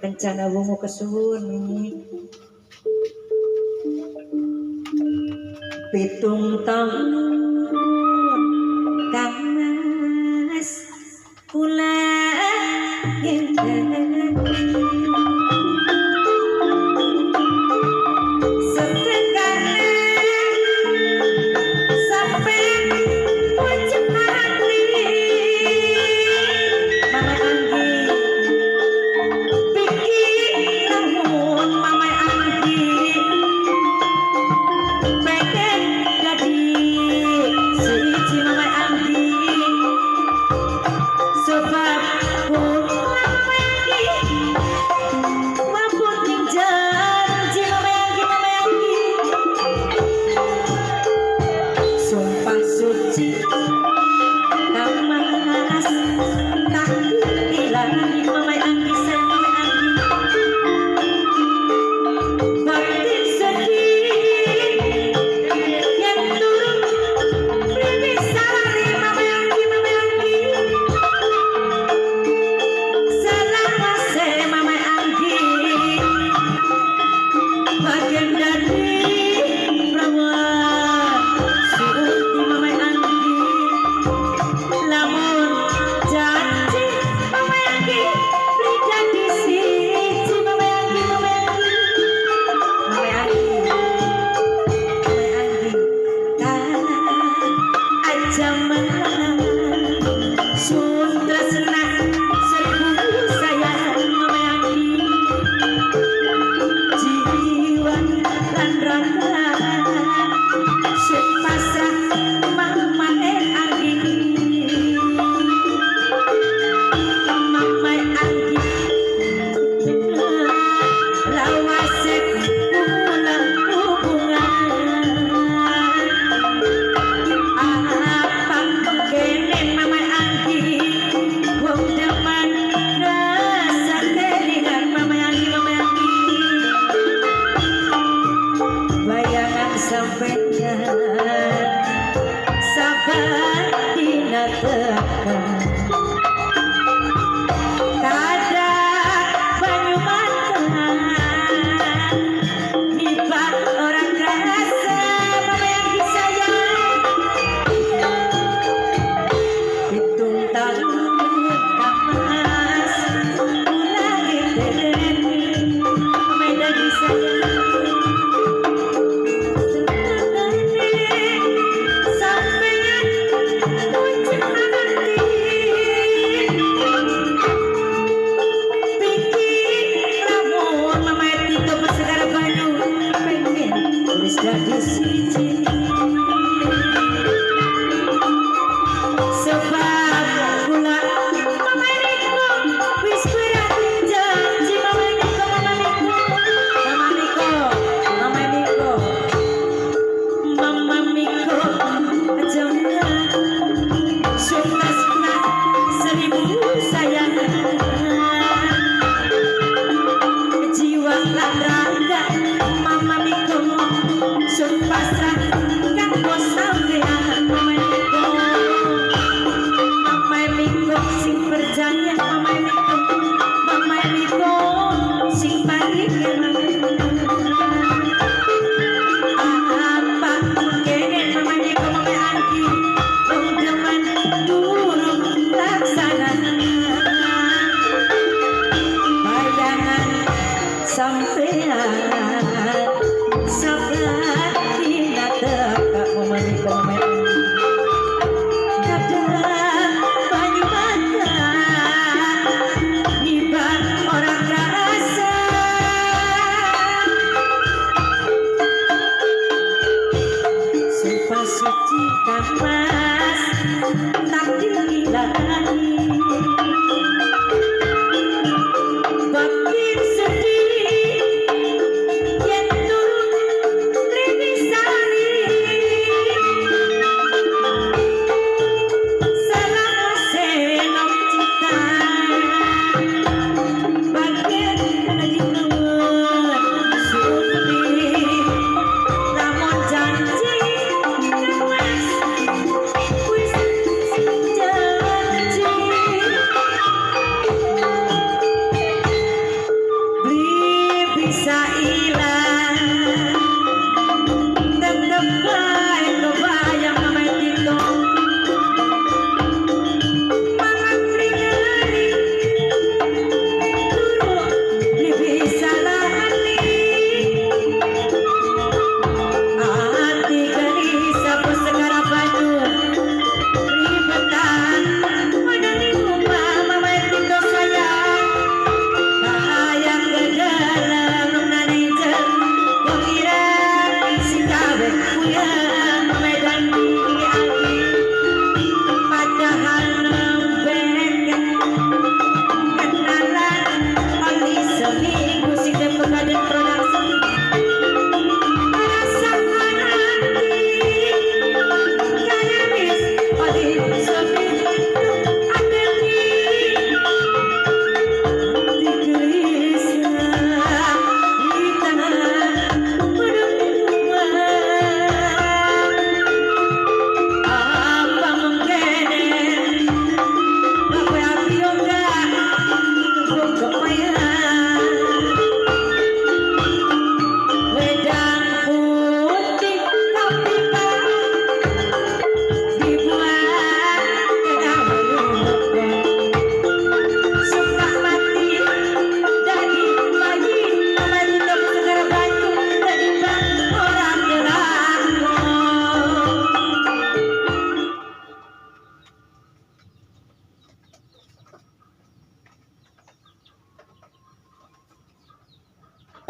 kencana bungu kesuwun pitung tahun kamas kula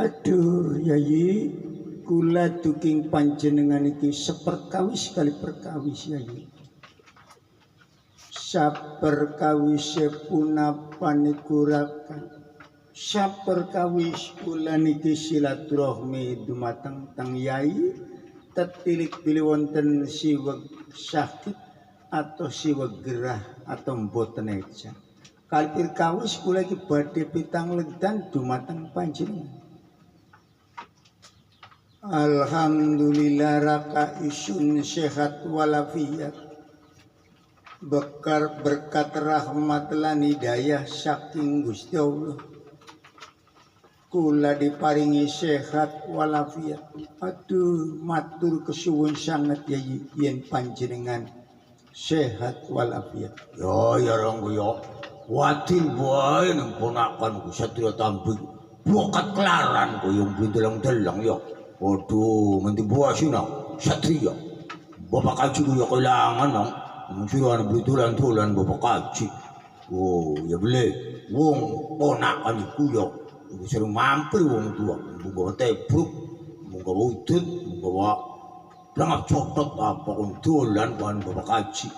Aduh Yayi, kula duking panjenengan iki seperkawis kali perkawis Yayi. Saperkawise punapa niku Raka. Saperkawis kula niki silaturahmi dumateng teng Yayi. Tetilik pilih wonten siweg sakit atau siweg gerah atau mboten eja. Kalpir kawis kula iki badhe pitang ledan dumateng panjenengan. Alhamdulillah Raka isun sehat walafiat. Berkat rahmat lan hidayah saking Gusti Allah. Kula diparingi sehat walafiat. Aduh, matur kesuwun sangat Yayi yen panjenengan sehat walafiat. Ya rong yo. Wadil wae nang ponakanku Satria Tambik. Bokat kelaran koyo blindelang-delang ya. Waduh, menti buasina Satria. Bapak kaji ku ya kelangan nang. Suruhan blindelang-dolan bapak kaji. Oh, ya beli. Wong ponakan iku ya. Iku sering mampir wong tua. Munggawa tebruk, munggawa udut, munggawa pelangap cotot apa kon dolan kan bapak kaji.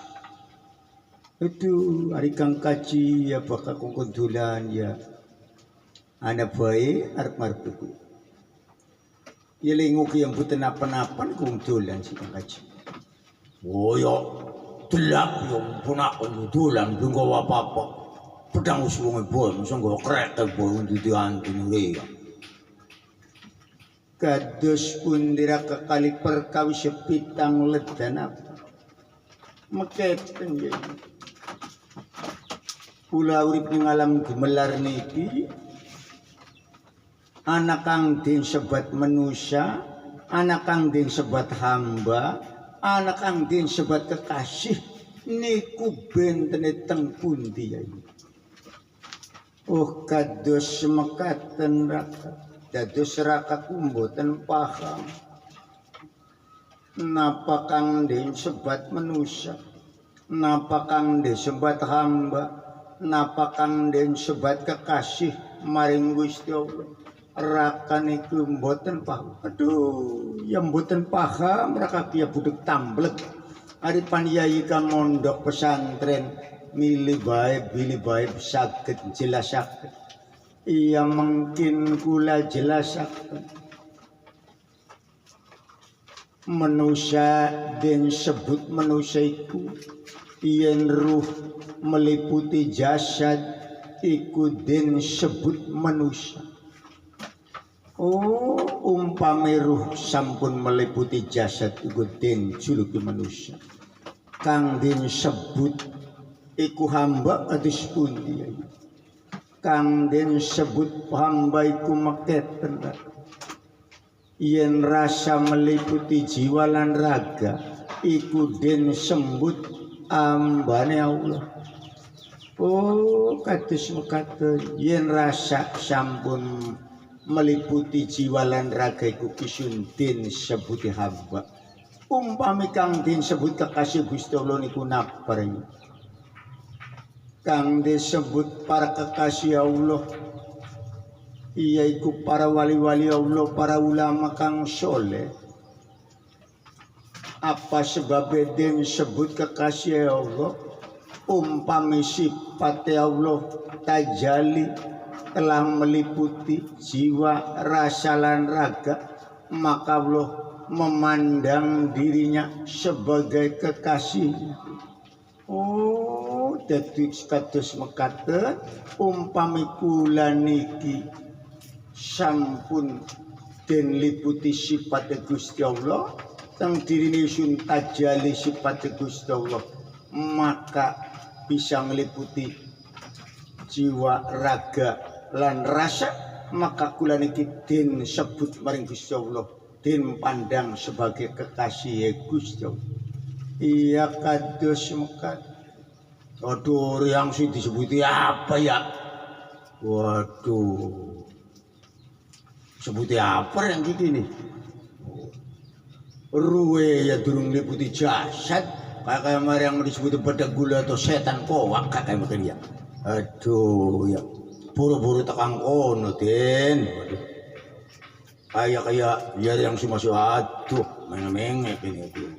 Aduh, hari kang kaji ya bakal kongkondulan ya. Anak baik arep marpeku. Ya lengok yang buta napa-napa kongkondulan si kang kaji. Oh ya, delap yang punak kongkondulan belum gawa apa-apa. Pedang usuwong boy, masa gawa kereta boy untuk diantin ya. Kados pundira kekali perkawis sepitang ledan apa. Meketen ya. Kula urip ning alam gemelar niki anak kang den sebat manusia, anak kang den sebat hamba, anak kang den sebat kekasih niku bentene teng pundi ya. Oh kados mekaten Raka, dados Raka mboten paham. Napa kang den sebat manusia, napa kang den sebat hamba, napa kang den sebat kekasih maring Gusti Allah. Raka niku mboten paham. Aduh, yang mboten paham Raka kiya budek tamblek. Ari paniai kang mondok pesantren milih bae bilih bae saged jelasaken. Iya mungkin kula jelasaken. Manusia den sebut manusia iku yen ruh meliputi jasad iku den sebut manusia. Oh, umpame ruh sampun meliputi jasad iku den juluki manusia. Kang den sebut iku hamba kados pundi? Kang den sebut hamba iku meketen. Yen rasa meliputi jiwa lan raga iku den sembut ambane Allah. Oh kados mekaten yen rasa sampun meliputi jiwa lan raga iku kisun den sebuti hamba. Umpami kang den sebut kekasih Gusti Allah niku napa kang disebut para kekasih Allah yaiku para wali-wali Allah, para ulama kang soleh. Apa sebab den sebut kekasih Allah? Umpami sifat Allah tajali telah meliputi jiwa, rasa lan raga, maka Allah memandang dirinya sebagai kekasih. Oh, dadi kados mekaten umpami kula niki sampun den liputi sifat Gusti Allah, teng dirine sun tajali sifat Gusti Allah, maka bisa meliputi jiwa, raga lan rasa, maka kula niki den sebut maring Gusti Allah, den pandang sebagai kekasih Gusti Allah. Iya kados mekat. Aduh, yang sih disebuti apa ya? Waduh. Sebuti apa yang gini? Ruwe ya durung liputi jasad. Kayak mari yang disebut pada gula atau setan kowak kayak makan dia. Aduh ya. Buru-buru tekang kono Den. Waduh. Kaya biar yang si masih aduh mengeng-mengeng ini tuh.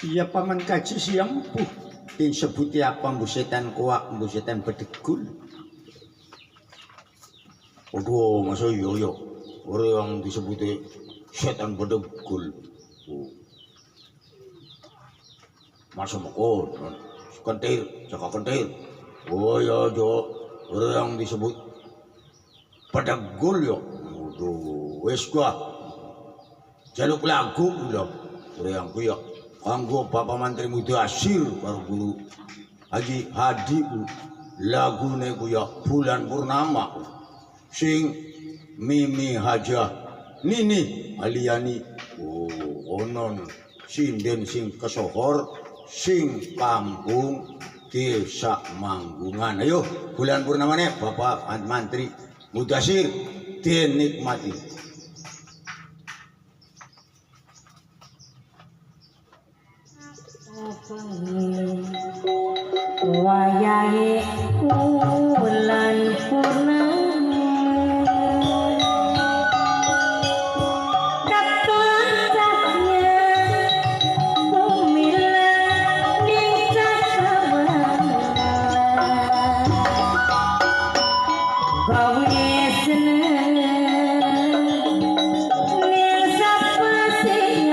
Iya paman kaji siang puh. Tin sebuti apa mbu setan kuak, mbu setan bedegul. Aduh masa iya orang yang disebutnya setan bedegul. Oh. Masa makon kentir, cakap kentir. Oh ya jo orang yang disebut bedegul ya. Aduh wes gua jaluk lagu lah orang yang kuya. Kanggo Bapak Menteri Mudasir karo guru Haji Hadi lagune kuya bulan purnama sing Mimi Hajah Nini Aliani onon sinden sing kesohor sing kampung desa Manggungan. Ayo bulan purnama nih Bapak Menteri Mudasir dinikmati. wayahe bulan purnama kapancatnya bumilang ning cacawana gawe seneng ning sapa sing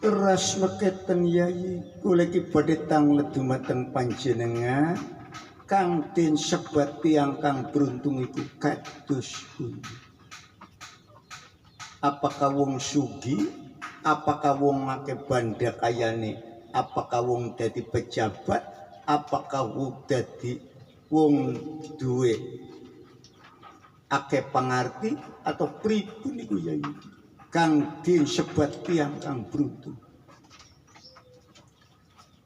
Ras meketen yai kula iki badhe tanglet dumateng panjenengan kang den sebat tiyang kang beruntung iku kados pundi. Apakah wong sugi, apakah wong akeh bandakayane, apakah wong dadi pejabat, apakah wong dadi wong duwe akeh pangarti atau pripun niku yai kang disebat tiyang kang beruntung.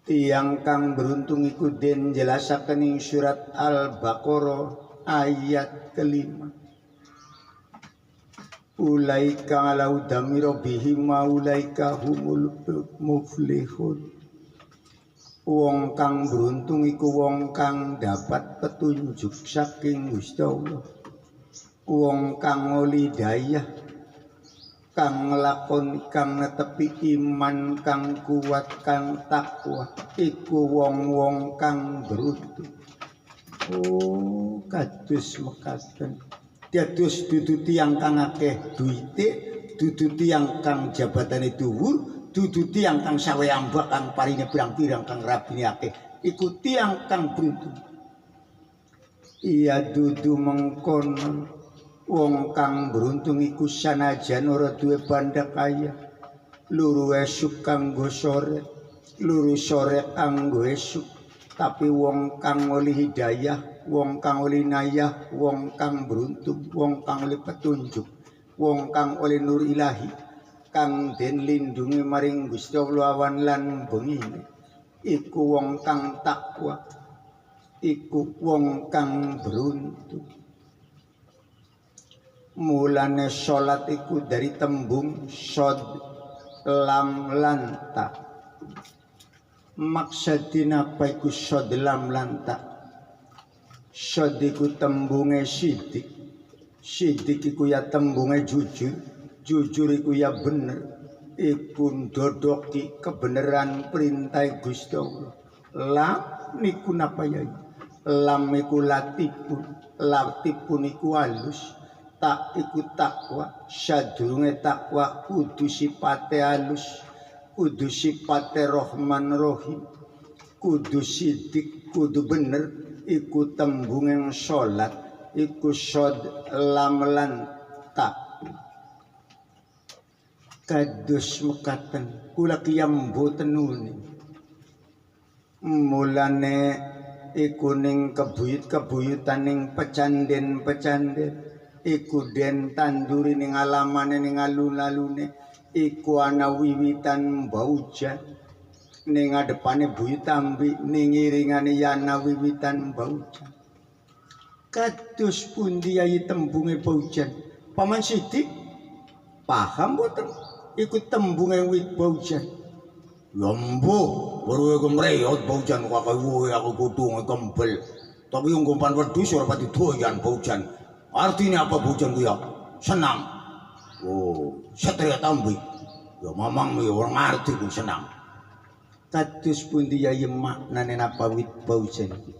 Tiyang kang beruntung iku den jelasaken ing surat Al-Baqarah ayat kelima. Ulaika ala udami rabbihim wa ulaika humul muflihun. Wong kang beruntung iku wong kang dapat petunjuk saking Gusti Allah. Wong kang ngoli dayah, kang nglakoni, kang netepi iman, kang kuat, kang takwa, iku wong-wong kang beruntung. Oh, kados mekaten. Dados dudu tiyang kang akeh duwite, dudu tiyang kang jabatane dhuwur, dudu tiyang kang sawe ambak, kang parine pirang-pirang, kang rabine akeh, iku tiyang kang beruntung. Iya dudu mengkono. Wong kang beruntung iku sanajan ora duwe bandakaya, luru esuk kanggo sore, luru sore kanggo esuk, tapi wong kang oleh hidayah, wong kang oleh nayah, wong kang beruntung, wong kang oleh petunjuk, wong kang oleh nur ilahi, kang den lindungi maring Gusti Allah awan lan bengine, iku wong kang takwa, iku wong kang beruntung. Mulane salat iku dari tembung sod lam lan ta. Maksudina apa iku sod lam lan ta? Sod iku tembunge sidik. Sidik iku ya tembunge jujur. Jujur iku ya bener. Iku ndodoki kebenaran perintah Gusti Allah. Lam niku napa ya? Lam iku latipun. Latipun iku halus. Tak iku takwa, sadurunge takwa kudu sipate halus, kudu sipate Rahman Rahim, kudu sidik, kudu bener, iku tembung salat, iku sod lam lan tak. Kados mekaten kula kiyam mboten nuni. Mulane iku ning kebuyut-kebuyutan ning pecanden-pecanden. Iku den tanduri ning alamane ning alun-alune, iku ana wiwitan baujan ning ngadepane buyut ambi, ning iringane yana wiwitan baujan. Kados pundi yai tembunge baujan? Paman Sidik paham boten? Iku tembunge wit baujan. Ya mbuh, baru aku mreyot baujan kakak aku kudu kempel. Tapi yang kumpan wedhus ora pati doyan baujan. Artinya apa baujan ku ya? Senang. Oh, satria tambi. Ya mamang ya orang ngerti ku senang. Kados pundi yai maknane napa wit baujan iki?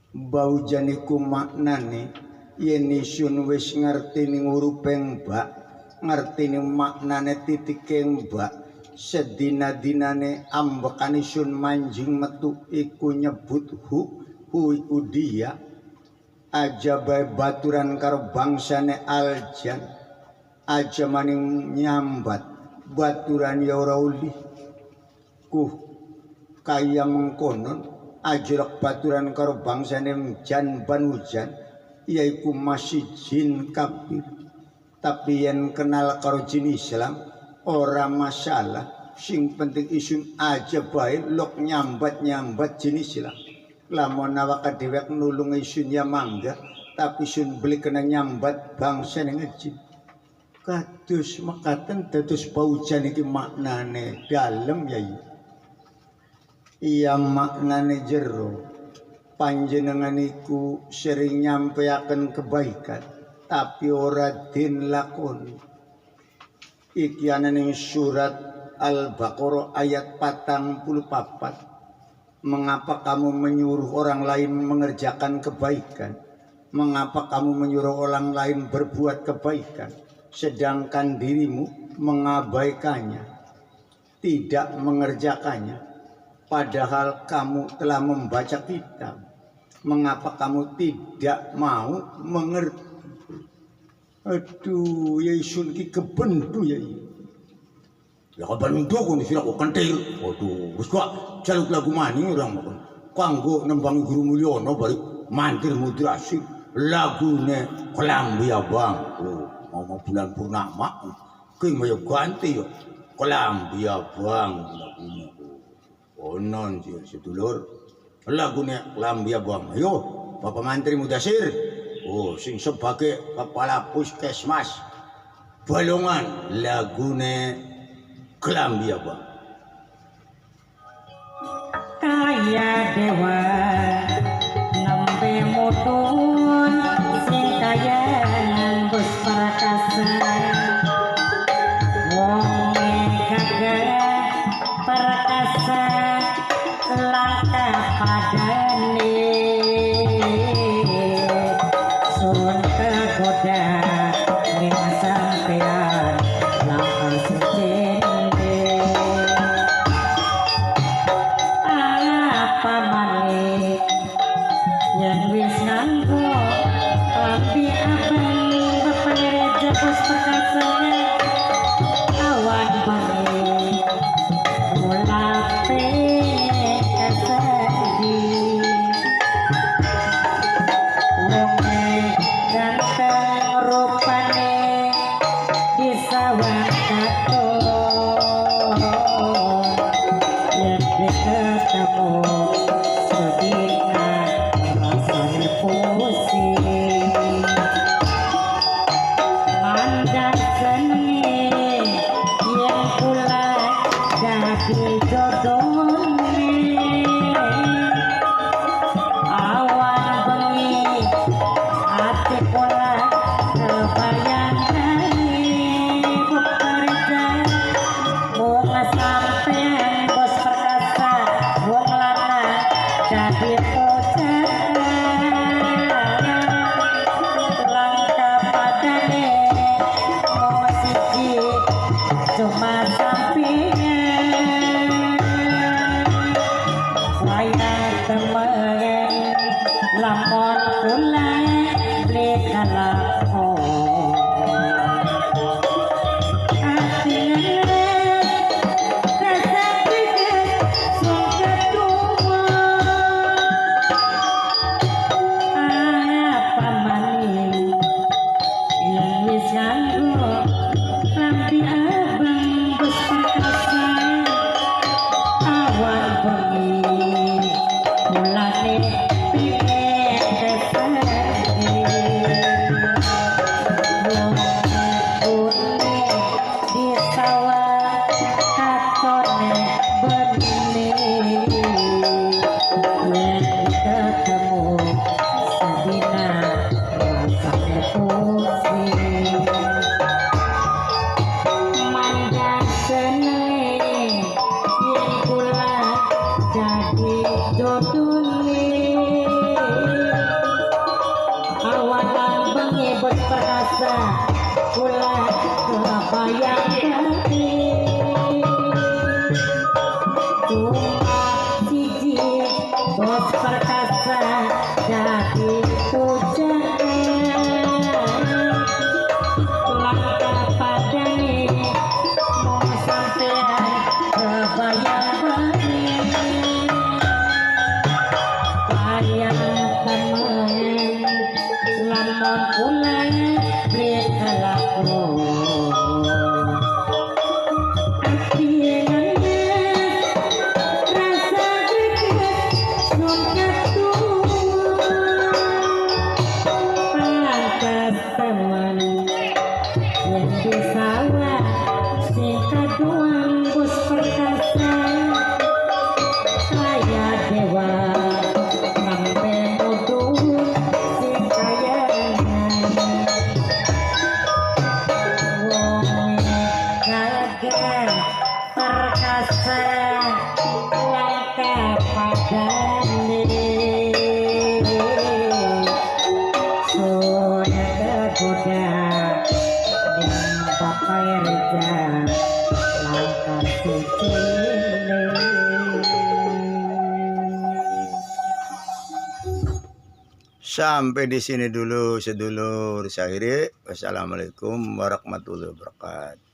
Baujan iku maknane yen isun wis ngerti ning urupeng mbak, ngerti ning maknane titike mbak, sedina-dinane ambekane isun manjing metu iku nyebut hu iku dia. Aja bae baturan karo bangsane aljan, aja maning nyambat baturan ya ora ulih. Kaya mengkonon ajrak baturan karo bangsane jan ban hujan, yaiku masih jin kafir. Tapi yen kenal karo jin Islam ora masalah, sing penting isun aja bae lok nyambat jin Islam. Lamun awak dhewek nulung isun ya mangga, tapi isun beli kena nyambat bangsa ning ngejin. Kados mekaten dados baujan iki maknane dalem yai. Iya maknane jero. Panjenengan iku sering nyampeaken kebaikan, tapi ora den lakoni. Iki ana ning surat Al-Baqarah ayat 44. Mengapa kamu menyuruh orang lain mengerjakan kebaikan? Mengapa kamu menyuruh orang lain berbuat kebaikan, sedangkan dirimu mengabaikannya? tidak mengerjakannya, padahal kamu telah membaca kitab. Mengapa kamu tidak mau mengerti? Aduh, ya isun ki kebendu ya. Ya kapan itu aku nisira aku kentil. Waduh, wis kok jaluk lagu mani orang makan. Kanggo nembangi Guru Mulyono balik mantir mudrasib lagune Kelambi Abang. Oh, mau bulan purnama. Kuwi mau ganti yo. Kelambi Abang lagune. Oh non sih sedulur. Lagune Kelambi Abang. Ayo, Bapak Mantri Mudasir. Oh, sing sebagai kepala puskesmas Balongan lagune Kelambi Abang. Kaya dewa nembe mutun sing kaya ngembus prakasa wong gagah prakasa langka padane sun kegoda ning sampean langka secende apa maneh yen wis nganggo klambi abang bepareja bos perkasa awan bengi mulape kasedi wong ganteng rupane disawang katon yen ketemu sedina rasane pusing mandang senenge yen kula dadi jodone awan bengi ati kula kebayang bekerja wong sampean bos perkasa wong lanang dadi bocah langka padane mau siji cuma sampingan wayah temen lamun kula beli kalakon perkasa kula kebayang cuma siji bos perkasa jadi pujaan langka padane mau sampean kebayang bayang temen lamun kula beli kalakon ati ngandes rasa greget sun ketua pantas temen yen di sawah sing kaduan bos perkasa kaya dewa sampe mudun sing kaya wong gagah perkasa langka padane sun kegoda ning bapak reja langka Sampai di sini dulu sedulur. Saya akhiri. Wassalamualaikum warahmatullahi wabarakatuh.